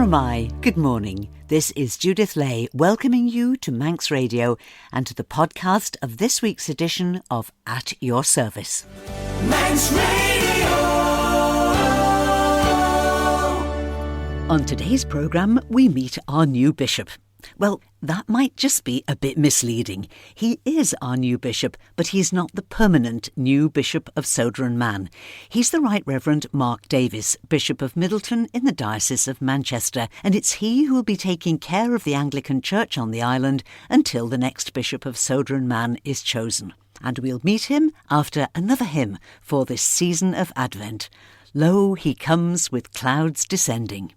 am I. Good morning. This is Judith Lay welcoming you to Manx Radio and to the podcast of this week's edition of At Your Service. Manx Radio! On today's programme, we meet our new bishop. Well, that might just be a bit misleading. He is our new bishop, but he's not the permanent new Bishop of Sodor and Man. He's the Rt Reverend Mark Davies, Bishop of Middleton in the Diocese of Manchester, and it's he who will be taking care of the Anglican Church on the island until the next Bishop of Sodor and Man is chosen. And we'll meet him after another hymn for this season of Advent. Lo, he comes with clouds descending.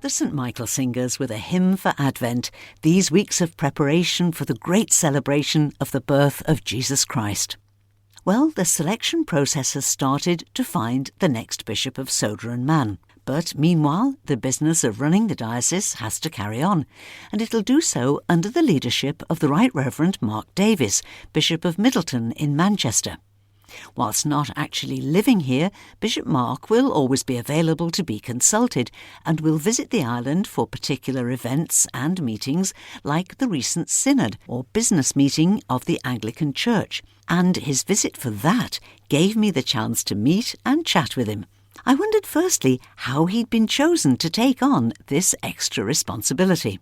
The St Michael Singers with a hymn for Advent, these weeks of preparation for the great celebration of the birth of Jesus Christ. Well, the selection process has started to find the next Bishop of Sodor and Man. But meanwhile, the business of running the diocese has to carry on, and it'll do so under the leadership of the Right Reverend Mark Davies, Bishop of Middleton in Manchester. Whilst not actually living here, Bishop Mark will always be available to be consulted and will visit the island for particular events and meetings like the recent synod or business meeting of the Anglican Church. And his visit for that gave me the chance to meet and chat with him. I wondered firstly how he'd been chosen to take on this extra responsibility.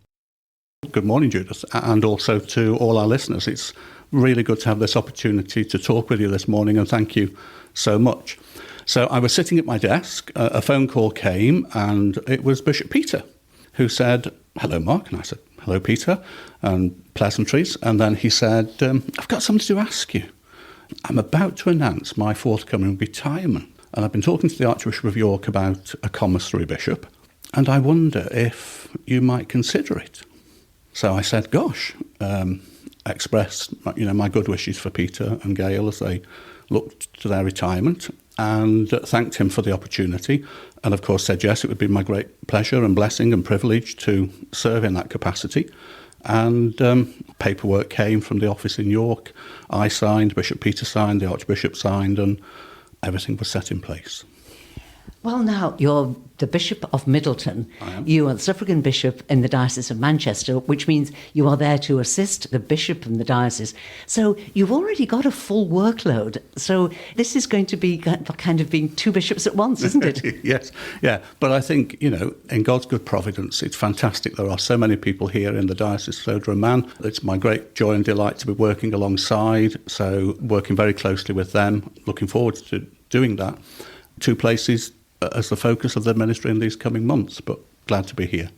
Good morning, Judith, and also to all our listeners. It's really good to have this opportunity to talk with you this morning, and thank you so much. So I was sitting at my desk, a phone call came, and it was Bishop Peter, who said, "Hello, Mark," and I said, "Hello, Peter," and pleasantries, and then he said, "I've got something to ask you. I'm about to announce my forthcoming retirement, and I've been talking to the Archbishop of York about a Commissary Bishop, and I wonder if you might consider it." So I said, "Gosh," expressed my good wishes for Peter and Gail as they looked to their retirement, and thanked him for the opportunity, and of course said yes, it would be my great pleasure and blessing and privilege to serve in that capacity. And paperwork came from the office in York. I signed, Bishop Peter signed, the Archbishop signed, and everything was set in place. Well, now, you're the Bishop of Middleton. I am. You are the suffragan bishop in the Diocese of Manchester, which means you are there to assist the bishop in the diocese. So you've already got a full workload. So this is going to be kind of being two bishops at once, isn't it? Yes, yeah. But I think, in God's good providence, it's fantastic. There are so many people here in the Diocese of Sodor and Man. It's my great joy and delight to be working alongside. So working very closely with them, looking forward to doing that. Two places as the focus of the ministry in these coming months, but glad to be here.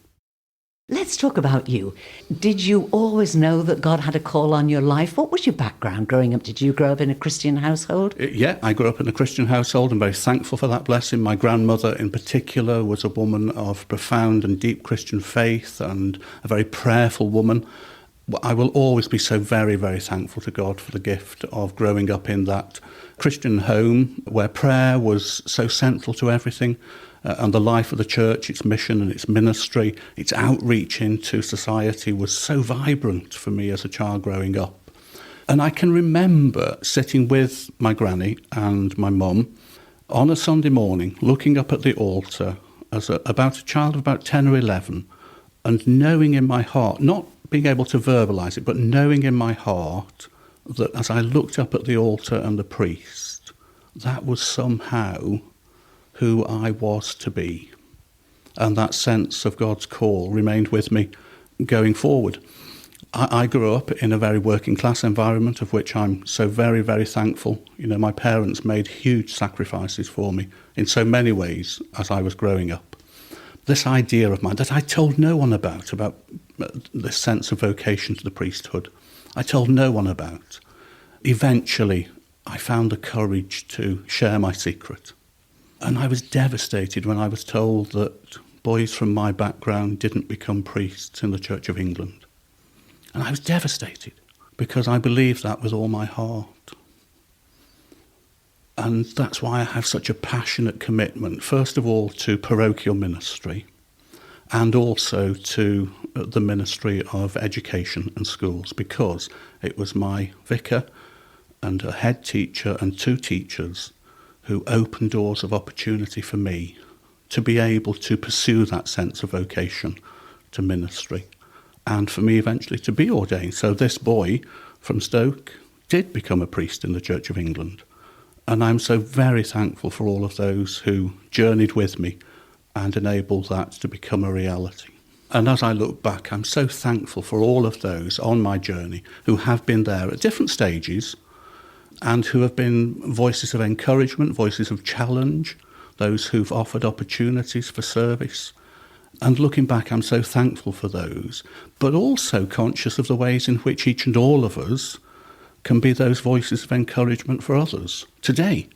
Let's talk about you. Did you always know that God had a call on your life? What was your background growing up? Did you grow up in a Christian household? Yeah, I grew up in a Christian household and very thankful for that blessing. My grandmother in particular was a woman of profound and deep Christian faith and a very prayerful woman. I will always be so very, very thankful to God for the gift of growing up in that Christian home where prayer was so central to everything, and the life of the church, its mission and its ministry, its outreach into society was so vibrant for me as a child growing up. And I can remember sitting with my granny and my mum on a Sunday morning, looking up at the altar as about a child of about 10 or 11, and knowing in my heart, not being able to verbalise it, but knowing in my heart that as I looked up at the altar and the priest, that was somehow who I was to be. And that sense of God's call remained with me going forward. I grew up in a very working class environment, of which I'm so very, very thankful. My parents made huge sacrifices for me in so many ways as I was growing up. This idea of mine that I told no one about this sense of vocation to the priesthood, I told no one about. Eventually, I found the courage to share my secret. And I was devastated when I was told that boys from my background didn't become priests in the Church of England. And I was devastated because I believed that with all my heart. And that's why I have such a passionate commitment, first of all, to parochial ministry and also to the ministry of education and schools, because it was my vicar and a head teacher and two teachers who opened doors of opportunity for me to be able to pursue that sense of vocation to ministry and for me eventually to be ordained. So this boy from Stoke did become a priest in the Church of England. And I'm so very thankful for all of those who journeyed with me and enabled that to become a reality. And as I look back, I'm so thankful for all of those on my journey who have been there at different stages and who have been voices of encouragement, voices of challenge, those who've offered opportunities for service. And looking back, I'm so thankful for those, but also conscious of the ways in which each and all of us can be those voices of encouragement for others today.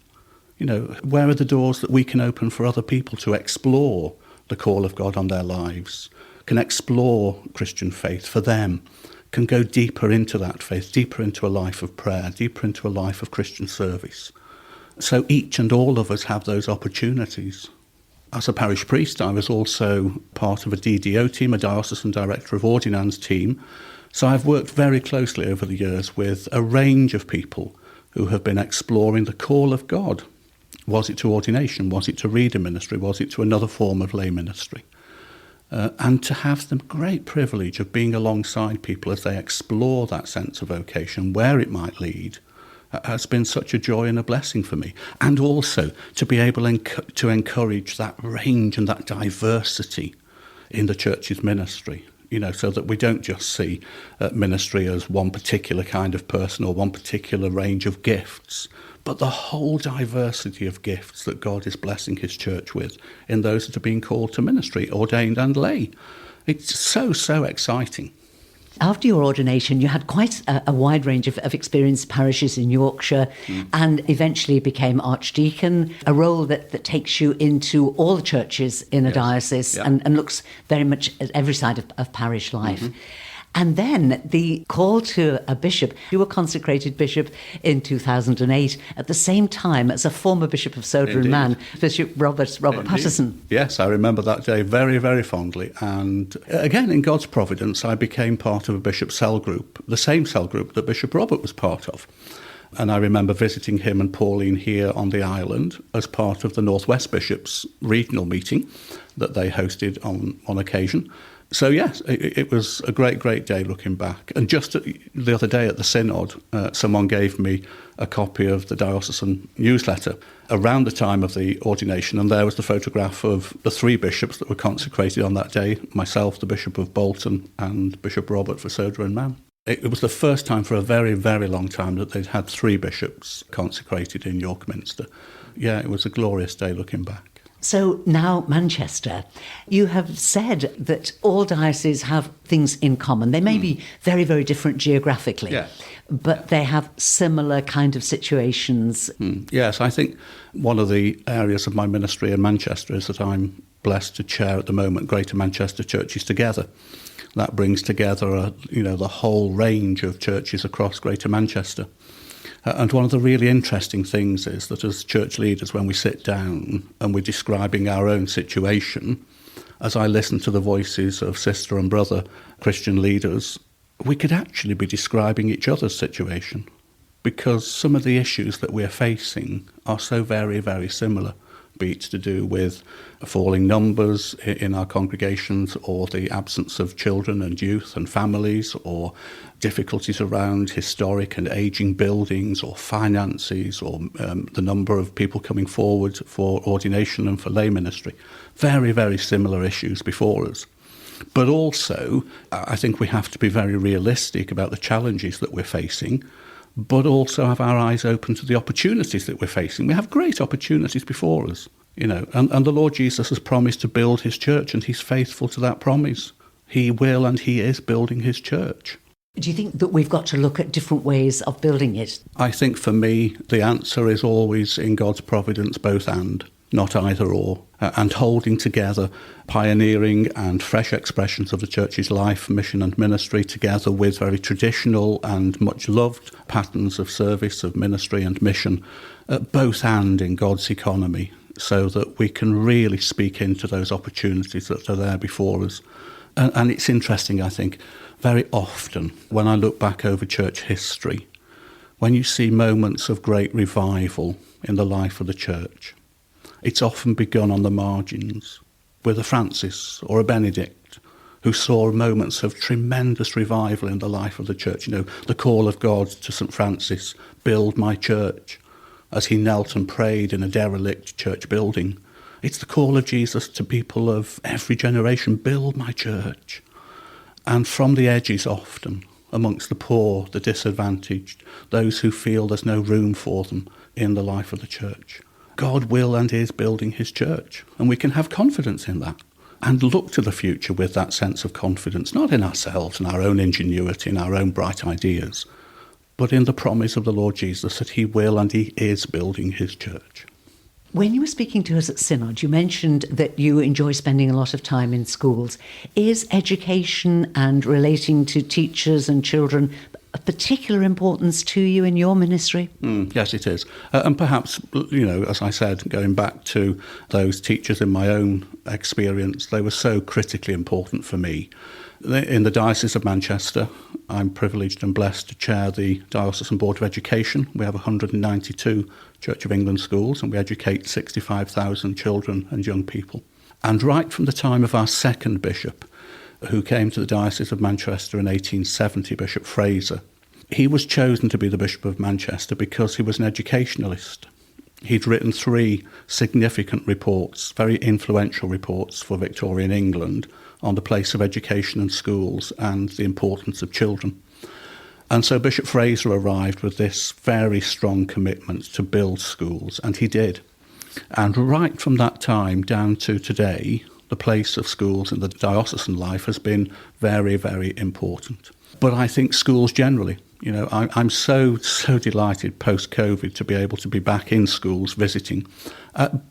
Where are the doors that we can open for other people to explore the call of God on their lives, can explore Christian faith for them, can go deeper into that faith, deeper into a life of prayer, deeper into a life of Christian service. So each and all of us have those opportunities. As a parish priest, I was also part of a DDO team, a Diocesan Director of Ordinance team. So I've worked very closely over the years with a range of people who have been exploring the call of God. Was it to ordination? Was it to reader ministry? Was it to another form of lay ministry? And to have the great privilege of being alongside people as they explore that sense of vocation, where it might lead, has been such a joy and a blessing for me. And also to be able to encourage that range and that diversity in the church's ministry, so that we don't just see ministry as one particular kind of person or one particular range of gifts, but the whole diversity of gifts that God is blessing his church with in those that are being called to ministry, ordained and lay. It's so exciting. After your ordination, you had quite a wide range of experienced parishes in Yorkshire and eventually became archdeacon, a role that takes you into all the churches in a diocese and looks very much at every side of parish life. And then the call to a bishop. You were consecrated bishop in 2008 at the same time as a former bishop of Sodor and Man, Bishop Robert Patterson. Yes, I remember that day very, very fondly. And again, in God's providence, I became part of a bishop cell group, the same cell group that Bishop Robert was part of. And I remember visiting him and Pauline here on the island as part of the North West Bishops' regional meeting that they hosted on occasion. So yes, it was a great day looking back. And just the other day at the synod, someone gave me a copy of the diocesan newsletter around the time of the ordination, and there was the photograph of the three bishops that were consecrated on that day, myself, the Bishop of Bolton, and Bishop Robert for Sodor and Man. It was the first time for a very, very long time that they'd had three bishops consecrated in York Minster. Yeah, it was a glorious day looking back. So now Manchester, you have said that all dioceses have things in common. They may be very, very different geographically, but they have similar kind of situations. Yes, I think one of the areas of my ministry in Manchester is that I'm blessed to chair at the moment Greater Manchester Churches Together. That brings together, the whole range of churches across Greater Manchester. And one of the really interesting things is that as church leaders, when we sit down and we're describing our own situation, as I listen to the voices of sister and brother Christian leaders, we could actually be describing each other's situation, because some of the issues that we're facing are so very, very similar, be it to do with falling numbers in our congregations, or the absence of children and youth and families, or difficulties around historic and ageing buildings, or finances, or the number of people coming forward for ordination and for lay ministry. Very, very similar issues before us. But also, I think we have to be very realistic about the challenges that we're facing, but also have our eyes open to the opportunities that we're facing. We have great opportunities before us, and the Lord Jesus has promised to build his church, and he's faithful to that promise. He will, and he is building his church. Do you think that we've got to look at different ways of building it? I think for me, the answer is always in God's providence, both and, not either or, and holding together pioneering and fresh expressions of the church's life, mission and ministry, together with very traditional and much loved patterns of service, of ministry and mission, both and in God's economy, so that we can really speak into those opportunities that are there before us. And it's interesting, I think, very often when I look back over church history, when you see moments of great revival in the life of the church, it's often begun on the margins with a Francis or a Benedict who saw moments of tremendous revival in the life of the church. The call of God to St. Francis, build my church, as he knelt and prayed in a derelict church building. It's the call of Jesus to people of every generation, build my church. And from the edges often, amongst the poor, the disadvantaged, those who feel there's no room for them in the life of the church, God will and is building his church, and we can have confidence in that and look to the future with that sense of confidence, not in ourselves and our own ingenuity and our own bright ideas, but in the promise of the Lord Jesus that he will and he is building his church. When you were speaking to us at Synod, you mentioned that you enjoy spending a lot of time in schools. Is education and relating to teachers and children of particular importance to you in your ministry? Yes, it is. And perhaps, as I said, going back to those teachers in my own experience, they were so critically important for me. In the Diocese of Manchester, I'm privileged and blessed to chair the Diocesan Board of Education. We have 192 Church of England schools, and we educate 65,000 children and young people. And right from the time of our second bishop, who came to the Diocese of Manchester in 1870, Bishop Fraser, he was chosen to be the Bishop of Manchester because he was an educationalist. He'd written 3 significant reports, very influential reports for Victorian England, on the place of education and schools and the importance of children. And so Bishop Fraser arrived with this very strong commitment to build schools, and he did. And right from that time down to today, the place of schools in the diocesan life has been very, very important. But I think schools generally, I'm so delighted post-COVID to be able to be back in schools visiting.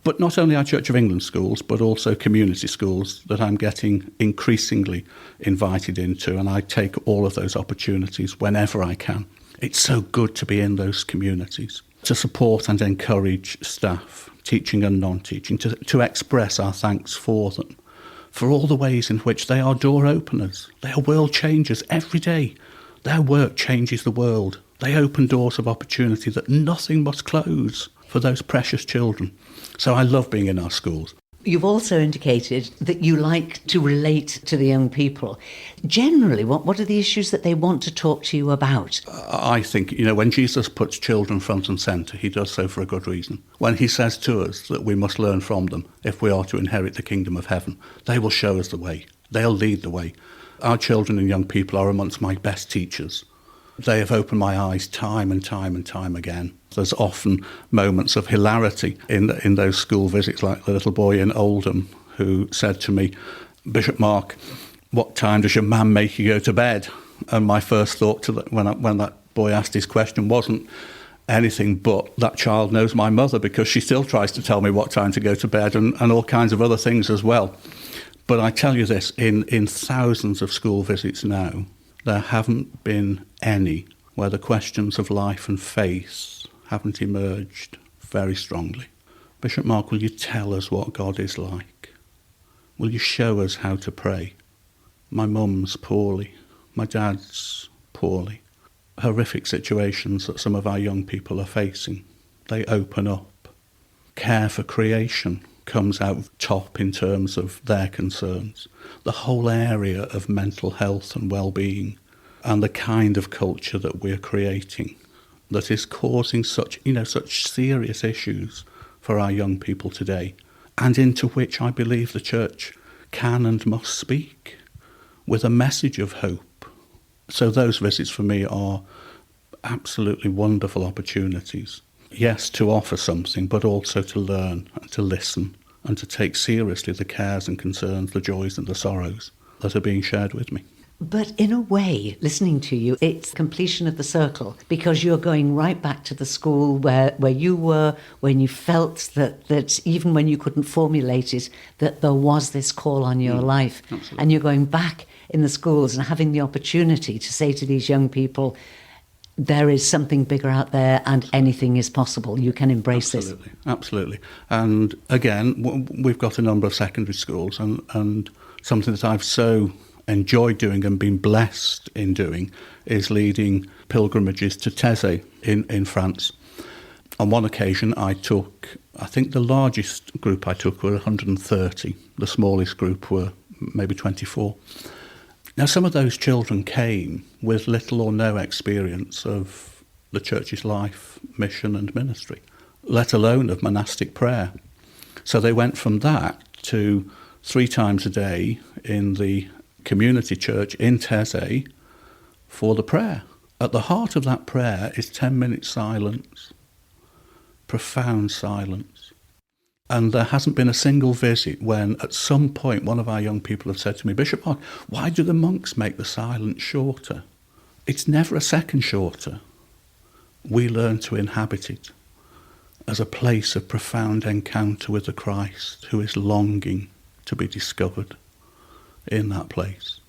But not only our Church of England schools, but also community schools that I'm getting increasingly invited into, and I take all of those opportunities whenever I can. It's so good to be in those communities, to support and encourage staff, teaching and non-teaching, to express our thanks for them, for all the ways in which they are door openers. They are world changers every day. Their work changes the world. They open doors of opportunity that nothing must close for those precious children. So I love being in our schools. You've also indicated that you like to relate to the young people. Generally, what are the issues that they want to talk to you about? I think, when Jesus puts children front and centre, he does so for a good reason. When he says to us that we must learn from them if we are to inherit the kingdom of heaven, they will show us the way. They'll lead the way. Our children and young people are amongst my best teachers. They have opened my eyes time and time and time again. There's often moments of hilarity in those school visits, like the little boy in Oldham who said to me, "Bishop Mark, what time does your mum make you go to bed?" And my first thought when that boy asked his question wasn't anything but that child knows my mother, because she still tries to tell me what time to go to bed and all kinds of other things as well. But I tell you this, in thousands of school visits now, there haven't been any where the questions of life and faith haven't emerged very strongly. Bishop Mark, will you tell us what God is like? Will you show us how to pray? My mum's poorly. My dad's poorly. Horrific situations that some of our young people are facing. They open up. Care for creation comes out top in terms of their concerns. The whole area of mental health and well-being, and the kind of culture that we're creating that is causing such serious issues for our young people today, and into which I believe the Church can and must speak with a message of hope. So those visits for me are absolutely wonderful opportunities. Yes, to offer something, but also to learn and to listen and to take seriously the cares and concerns, the joys and the sorrows that are being shared with me. But in a way, listening to you, it's completion of the circle, because you're going right back to the school where you were, when you felt that even when you couldn't formulate it, that there was this call on your life. Absolutely. And you're going back in the schools and having the opportunity to say to these young people, there is something bigger out there and anything is possible. You can embrace this. Absolutely. And again, we've got a number of secondary schools, and something that I've so enjoyed doing and been blessed in doing is leading pilgrimages to Taize in France. On one occasion I think the largest group I took were 130. The smallest group were maybe 24. Now some of those children came with little or no experience of the Church's life, mission and ministry, let alone of monastic prayer. So they went from that to 3 times a day in the community church in Taize for the prayer. At the heart of that prayer is 10-minute silence, profound silence. And there hasn't been a single visit when at some point one of our young people have said to me, "Bishop Mark, why do the monks make the silence shorter?" It's never a second shorter. We learn to inhabit it as a place of profound encounter with the Christ who is longing to be discovered in that place.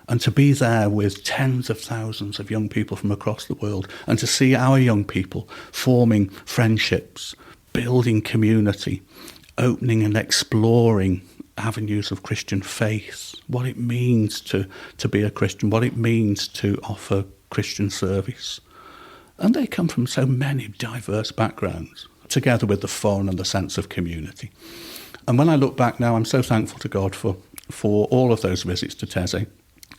And to be there with tens of thousands of young people from across the world, and to see our young people forming friendships, building community, opening and exploring avenues of Christian faith, what it means to be a Christian, what it means to offer Christian service. And they come from so many diverse backgrounds, together with the fun and the sense of community. And when I look back now, I'm so thankful to God for all of those visits to Taize.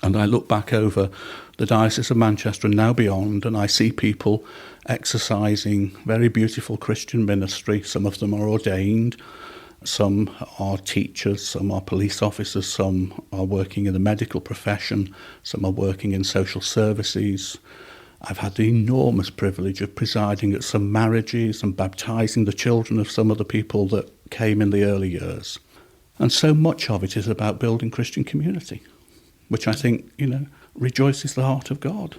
And I look back over the Diocese of Manchester and now beyond, and I see people exercising very beautiful Christian ministry. Some of them are ordained, some are teachers, some are police officers, some are working in the medical profession, some are working in social services. I've had the enormous privilege of presiding at some marriages and baptising the children of some of the people that came in the early years. And so much of it is about building Christian community, which I think, rejoices the heart of God.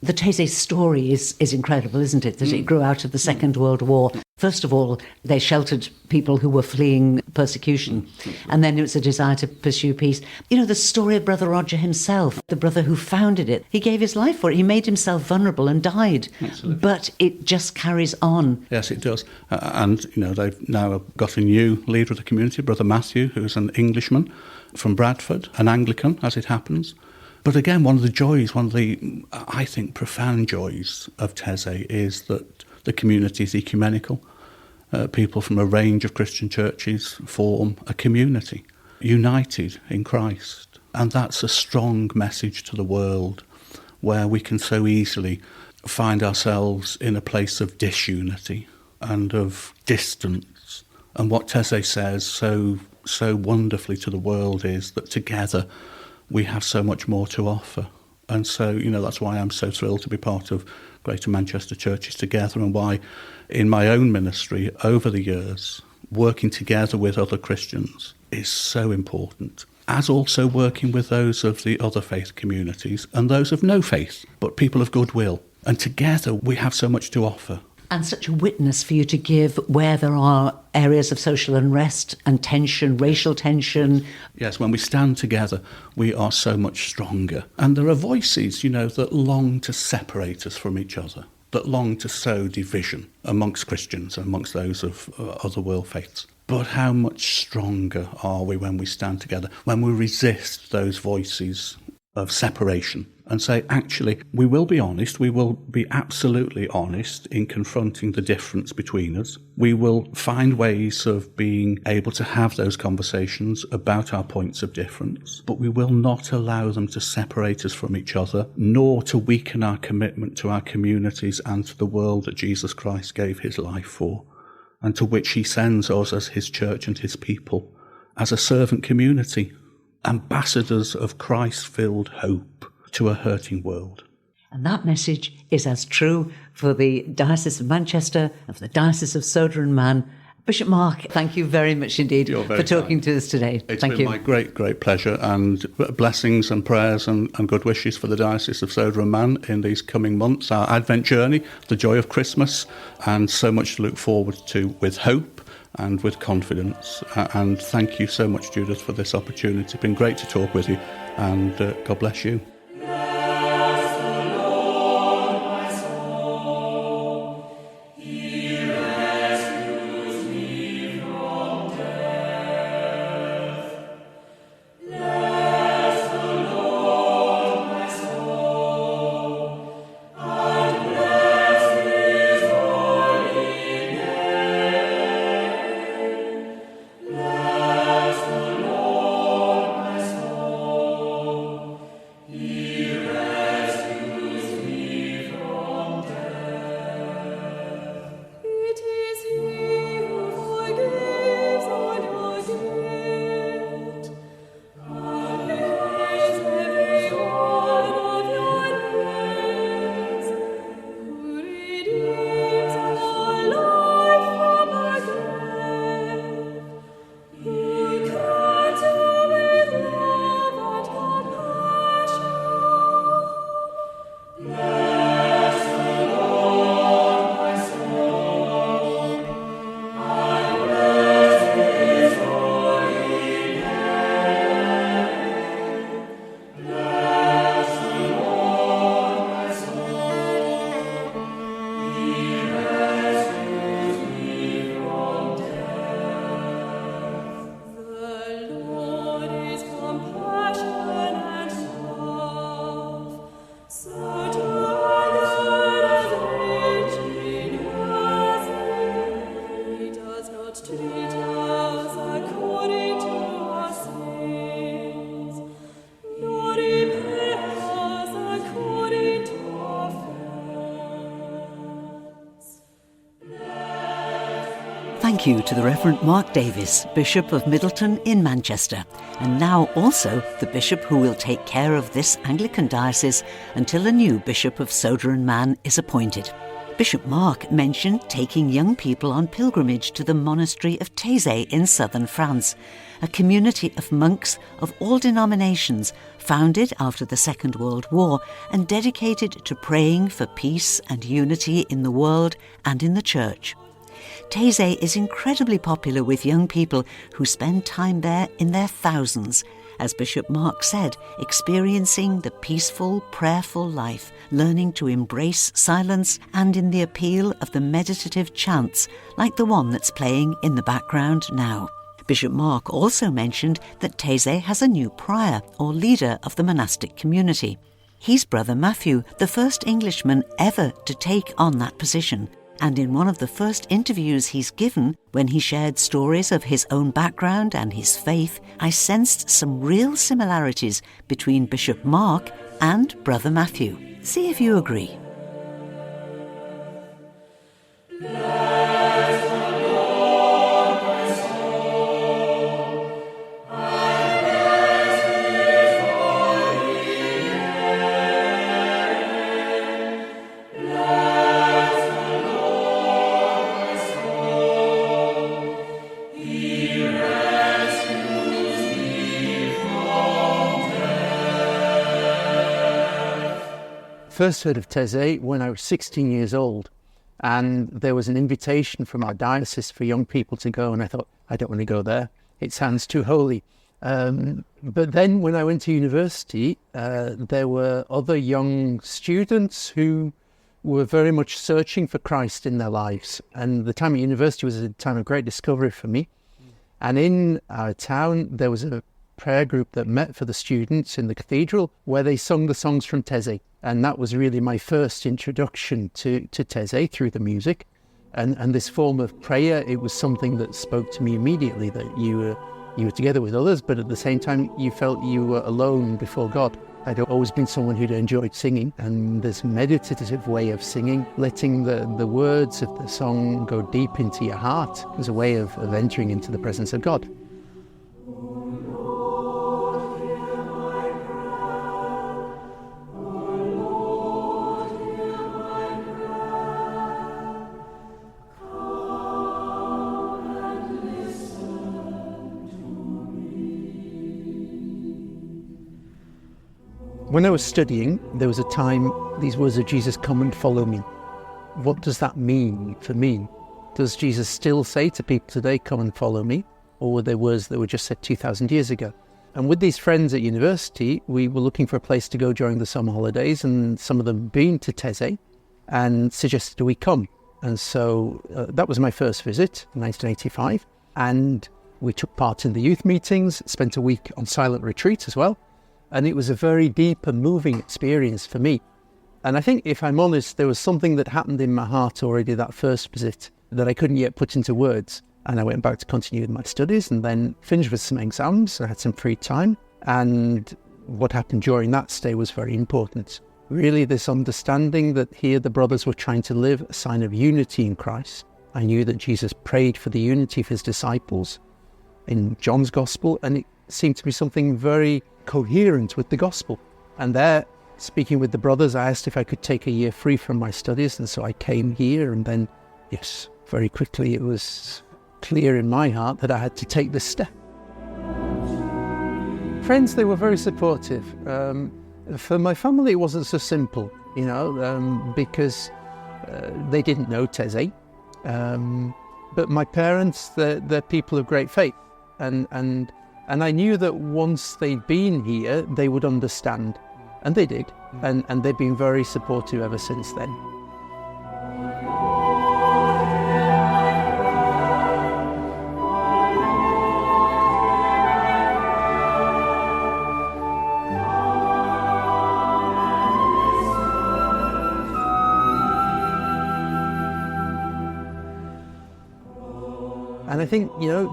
The Taize story is incredible, isn't it? That it grew out of the Second World War. First of all, they sheltered people who were fleeing persecution. And then it was a desire to pursue peace. The story of Brother Roger himself, the brother who founded it, he gave his life for it. He made himself vulnerable and died. Absolutely. But it just carries on. Yes, it does. And they've now got a new leader of the community, Brother Matthew, who's an Englishman from Bradford, an Anglican, as it happens. But again, one of the joys, one of the, I think, profound joys of Taize is that the community is ecumenical. People from a range of Christian churches form a community, united in Christ. And that's a strong message to the world, where we can so easily find ourselves in a place of disunity and of distance. And what Taize says so wonderfully to the world is that together we have so much more to offer. And so, that's why I'm so thrilled to be part of Greater Manchester Churches Together, and why in my own ministry over the years, working together with other Christians is so important, as also working with those of the other faith communities and those of no faith, but people of goodwill. And together we have so much to offer. And such a witness for you to give where there are areas of social unrest and tension, racial tension. Yes, when we stand together, we are so much stronger. And there are voices, that long to separate us from each other, that long to sow division amongst Christians and amongst those of other world faiths. But how much stronger are we when we stand together, when we resist those voices of separation and say, actually, we will be honest, we will be absolutely honest in confronting the difference between us. We will find ways of being able to have those conversations about our points of difference, but we will not allow them to separate us from each other, nor to weaken our commitment to our communities and to the world that Jesus Christ gave his life for, and to which he sends us as his church and his people, as a servant community, ambassadors of Christ-filled hope to a hurting world. And that message is as true for the Diocese of Manchester and for the Diocese of Sodor and Man. Bishop Mark, thank you very much indeed for talking to us today. It's been my great, great pleasure, and blessings and prayers and good wishes for the Diocese of Sodor and Man in these coming months, our Advent journey, the joy of Christmas, and so much to look forward to with hope and with confidence. And thank you so much, Judith, for this opportunity. It's been great to talk with you, and God bless you. Yeah. Thank you to the Reverend Mark Davies, Bishop of Middleton in Manchester, and now also the Bishop who will take care of this Anglican diocese until a new Bishop of Sodor and Man is appointed. Bishop Mark mentioned taking young people on pilgrimage to the monastery of Taize in southern France, a community of monks of all denominations founded after the Second World War and dedicated to praying for peace and unity in the world and in the Church. Taize is incredibly popular with young people who spend time there in their thousands, as Bishop Mark said, experiencing the peaceful, prayerful life, learning to embrace silence and in the appeal of the meditative chants like the one that's playing in the background now. Bishop Mark also mentioned that Taize has a new prior or leader of the monastic community. He's Brother Matthew, the first Englishman ever to take on that position. And in one of the first interviews he's given, when he shared stories of his own background and his faith, I sensed some real similarities between Bishop Mark and Brother Matthew. See if you agree. First heard of Taize when I was 16 years old, and there was an invitation from our diocese for young people to go, and I thought, I don't want to go there. It sounds too holy. But then when I went to university, there were other young students who were very much searching for Christ in their lives. And the time at university was a time of great discovery for me. And in our town, there was a prayer group that met for the students in the cathedral where they sung the songs from Taize. And that was really my first introduction to Taize through the music. And this form of prayer, it was something that spoke to me immediately, that you were together with others, but at the same time, you felt you were alone before God. I'd always been someone who'd enjoyed singing, and this meditative way of singing, letting the words of the song go deep into your heart, was a way of entering into the presence of God. When I was studying, there was a time, these words of Jesus, "Come and follow me." What does that mean for me? Does Jesus still say to people today, "Come and follow me"? Or were there words that were just said 2,000 years ago? And with these friends at university, we were looking for a place to go during the summer holidays, and some of them had been to Taize and suggested we come. And so that was my first visit in 1985. And we took part in the youth meetings, spent a week on silent retreat as well. And it was a very deep and moving experience for me. And I think, if I'm honest, there was something that happened in my heart already that first visit that I couldn't yet put into words. And I went back to continue with my studies and then finished with some exams. I had some free time. And what happened during that stay was very important. Really, this understanding that here the brothers were trying to live a sign of unity in Christ. I knew that Jesus prayed for the unity of his disciples in John's Gospel, and it seemed to be something very coherent with the gospel. And there, speaking with the brothers, I asked if I could take a year free from my studies, and so I came here. And then, yes, very quickly it was clear in my heart that I had to take this step. Friends, they were very supportive. For my family, it wasn't so simple, because they didn't know Taize. But my parents, they're people of great faith, and I knew that once they'd been here, they would understand. And they did. And they've been very supportive ever since then. And I think,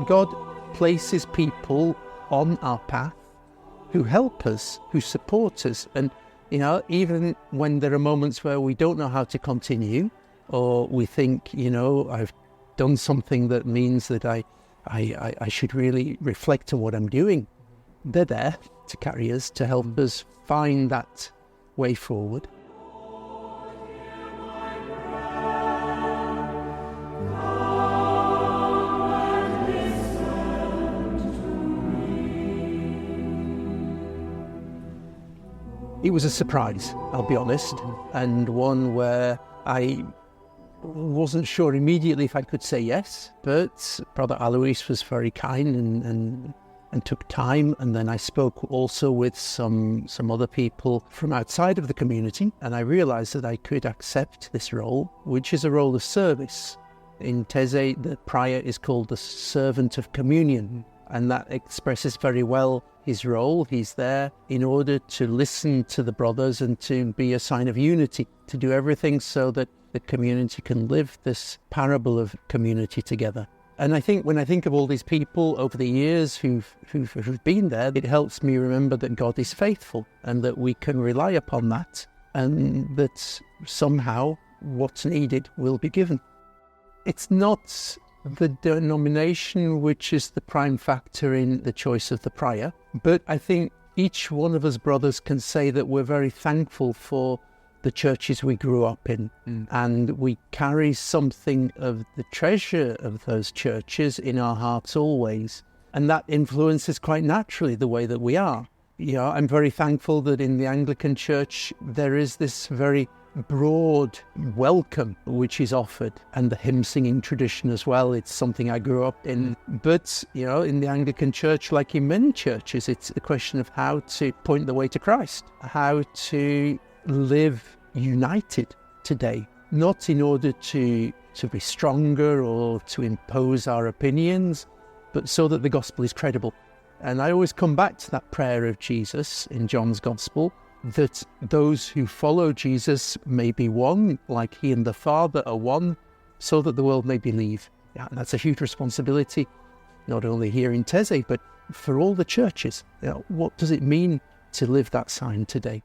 God places people on our path who help us, who support us. And, even when there are moments where we don't know how to continue, or we think, I've done something that means that I should really reflect on what I'm doing. They're there to carry us, to help us find that way forward. It was a surprise, I'll be honest, and one where I wasn't sure immediately if I could say yes, but Brother Alois was very kind and took time, and then I spoke also with some other people from outside of the community, and I realised that I could accept this role, which is a role of service. In Taize, the prior is called the servant of communion, and that expresses very well his role. He's there in order to listen to the brothers and to be a sign of unity, to do everything so that the community can live this parable of community together. And I think when I think of all these people over the years who've been there, it helps me remember that God is faithful and that we can rely upon that, and that somehow what's needed will be given. It's not the denomination which is the prime factor in the choice of the prior, but I think each one of us brothers can say that we're very thankful for the churches we grew up in, and we carry something of the treasure of those churches in our hearts always, and that influences quite naturally the way that we are. I'm very thankful that in the Anglican Church there is this very broad welcome which is offered, and the hymn singing tradition as well. It's something I grew up in, but in the Anglican Church, like in many churches, it's a question of how to point the way to Christ, how to live united today, not in order to be stronger or to impose our opinions, but so that the gospel is credible. And I always come back to that prayer of Jesus in John's Gospel, that those who follow Jesus may be one, like he and the Father are one, so that the world may believe. Yeah, and that's a huge responsibility, not only here in Taize, but for all the churches. What does it mean to live that sign today?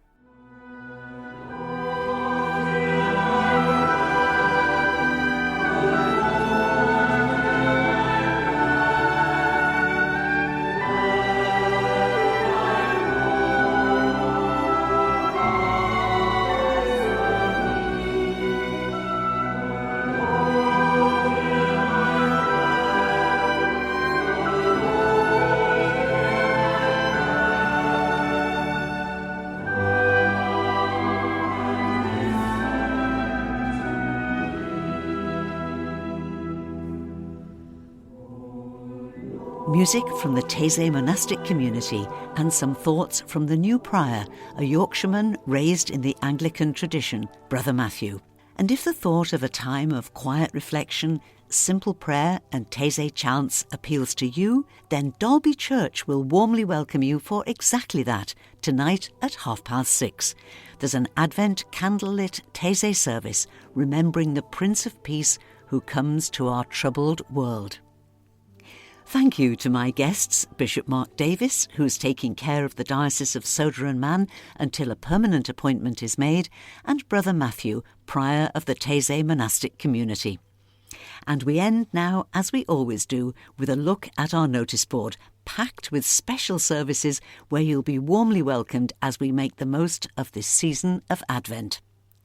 Music from the Taize monastic community and some thoughts from the new prior, a Yorkshireman raised in the Anglican tradition, Brother Matthew. And if the thought of a time of quiet reflection, simple prayer and Taize chants appeals to you, then Dalby Church will warmly welcome you for exactly that tonight at 6:30. There's an Advent candlelit Taize service remembering the Prince of Peace who comes to our troubled world. Thank you to my guests, Bishop Mark Davies, who's taking care of the Diocese of Sodor and Man until a permanent appointment is made, and Brother Matthew, prior of the Taize monastic community. And we end now, as we always do, with a look at our notice board, packed with special services where you'll be warmly welcomed as we make the most of this season of Advent.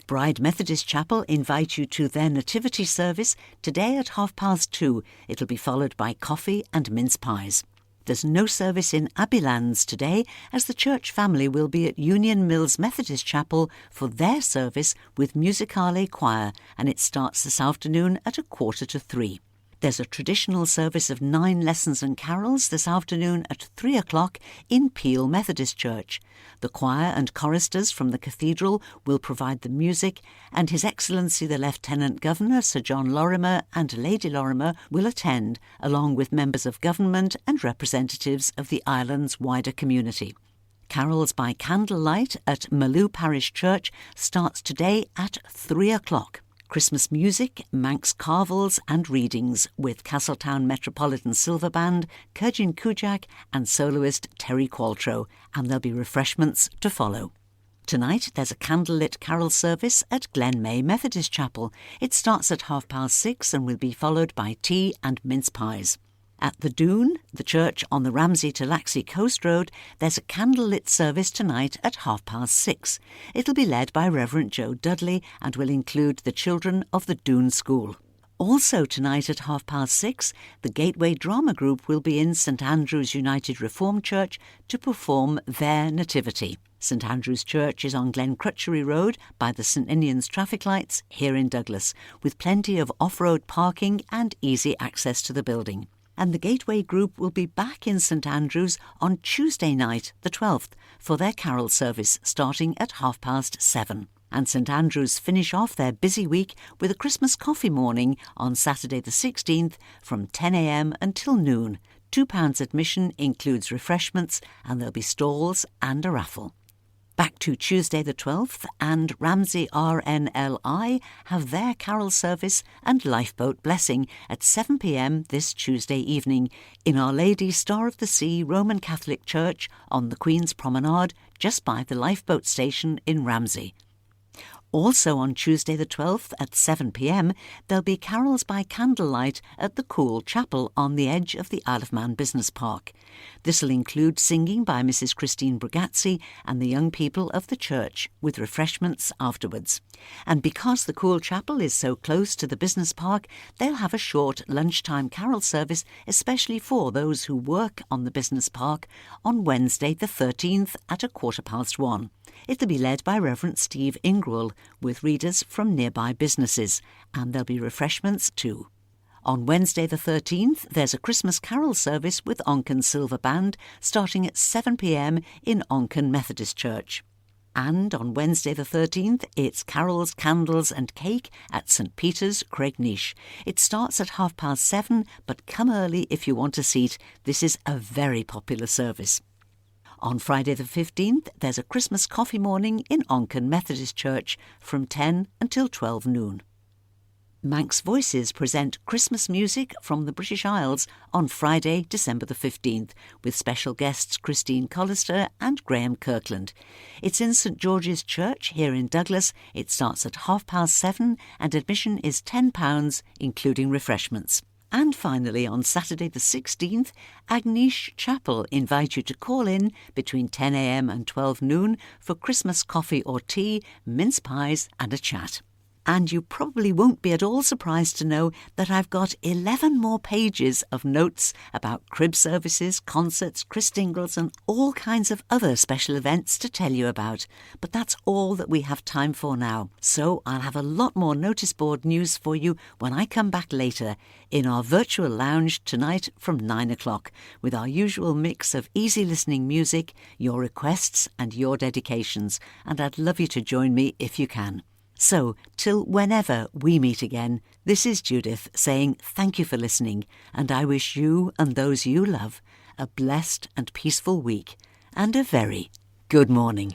Bride Methodist Chapel invite you to their nativity service today at 2:30. It'll be followed by coffee and mince pies. There's no service in Abbeylands today, as the church family will be at Union Mills Methodist Chapel for their service with Musicale Choir, and it starts this afternoon at 2:45. There's a traditional service of 9 lessons and carols this afternoon at 3:00 in Peel Methodist Church. The choir and choristers from the cathedral will provide the music, and His Excellency the Lieutenant Governor, Sir John Lorimer, and Lady Lorimer will attend, along with members of government and representatives of the island's wider community. Carols by candlelight at Maloo Parish Church starts today at 3:00. Christmas music, Manx carvels and readings with Castletown Metropolitan Silver Band, Kurjin Kujak and soloist Terry Qualtrough, and there'll be refreshments to follow. Tonight there's a candlelit carol service at Glenmay Methodist Chapel. It starts at 6:30 and will be followed by tea and mince pies. At the Doon, the church on the Ramsey to Laxey Coast Road, there's a candlelit service tonight at 6:30. It'll be led by Reverend Joe Dudley and will include the children of the Doon School. Also tonight at 6:30, the Gateway Drama Group will be in St Andrew's United Reformed Church to perform their Nativity. St Andrew's Church is on Glencrutchery Road by the St Ninians traffic lights here in Douglas, with plenty of off-road parking and easy access to the building. And the Gateway Group will be back in St Andrew's on Tuesday night, the 12th, for their carol service starting at 7:30. And St Andrews finish off their busy week with a Christmas coffee morning on Saturday the 16th from 10 a.m. until noon. £2 admission includes refreshments and there'll be stalls and a raffle. Back to Tuesday the 12th, and Ramsey RNLI have their carol service and lifeboat blessing at 7 p.m. this Tuesday evening in Our Lady Star of the Sea Roman Catholic Church on the Queen's Promenade, just by the lifeboat station in Ramsey. Also on Tuesday the 12th at 7 p.m, there'll be carols by candlelight at the Cool Chapel on the edge of the Isle of Man Business Park. This'll include singing by Mrs Christine Brugazzi and the young people of the church, with refreshments afterwards. And because the Cool Chapel is so close to the business park, they'll have a short lunchtime carol service, especially for those who work on the business park, on Wednesday the 13th at 1:15. It'll be led by Reverend Steve Ingwell, with readers from nearby businesses, and there'll be refreshments too. On Wednesday the 13th, there's a Christmas carol service with Onken Silver Band starting at 7 p.m. in Onken Methodist Church. And on Wednesday the 13th, it's carols, candles and cake at St Peter's, Craignish. It starts at 7:30, but come early if you want a seat. This is a very popular service. On Friday the 15th, there's a Christmas coffee morning in Onken Methodist Church from 10 until 12 noon. Manx Voices present Christmas music from the British Isles on Friday, December the 15th, with special guests Christine Collister and Graham Kirkland. It's in St George's Church here in Douglas. It starts at 7:30 and admission is £10, including refreshments. And finally, on Saturday the 16th, Agnish Chapel invite you to call in between 10 a.m. and 12 noon for Christmas coffee or tea, mince pies and a chat. And you probably won't be at all surprised to know that I've got 11 more pages of notes about crib services, concerts, Christingles and all kinds of other special events to tell you about. But that's all that we have time for now. So I'll have a lot more notice board news for you when I come back later in our virtual lounge tonight from 9 o'clock with our usual mix of easy listening music, your requests and your dedications. And I'd love you to join me if you can. So, till whenever we meet again, this is Judith saying thank you for listening, and I wish you and those you love a blessed and peaceful week, and a very good morning.